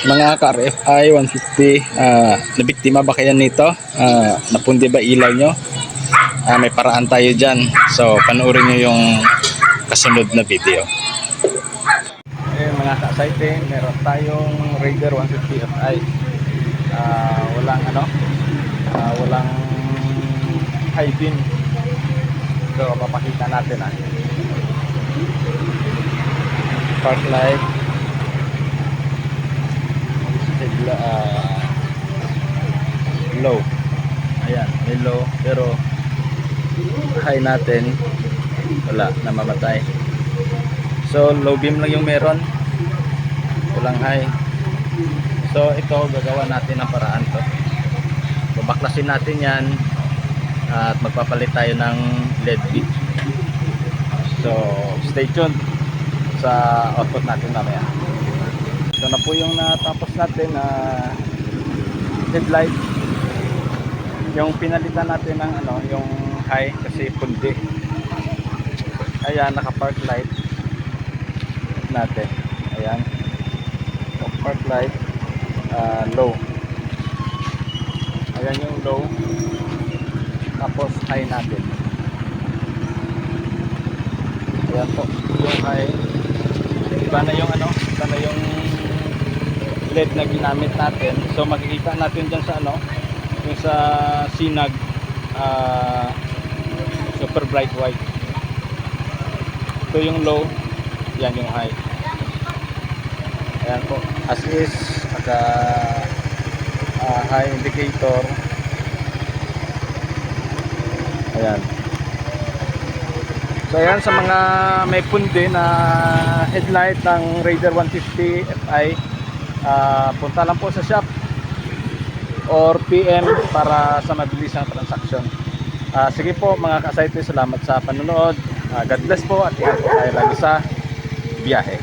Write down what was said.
Mga ka-RFI 150, nabiktima ba kayo nito? Napundi ba ilaw nyo? May paraan tayo dyan. So, panoorin nyo yung kasunod na video. Mga ka-exciting, meron tayong Raider 150 Fi. Walang walang high beam. So, papakita natin Park light, low. Ayan, may low pero high natin wala, namamatay. So low beam lang yung meron, walang high. So ito, gagawa natin ng paraan to. Babaklasin natin yan at magpapalit tayo ng LED beam. So stay tuned sa output natin mamaya. Ito na po yung natapos natin na headlight. Yung pinalitan natin ng yung high kasi pundi. Ayan, naka park light natin. Ayan, park light, low. Ayan yung low, tapos high natin. Ayan po yung high. Iba na yung iba na yung LED na ginamit natin. So makikita natin dyan sa yung sa sinag, super bright white. Ito yung low, yan yung high. Ayan po, as is, high indicator. Ayan. So ayan, sa mga may pundi na headlight ng Raider 150 Fi, punta lang po sa shop or PM para sa mabilisang transaksyon. Sige po mga ka-excited, salamat sa panonood. God bless po at ingat po tayo lagi sa biyahe.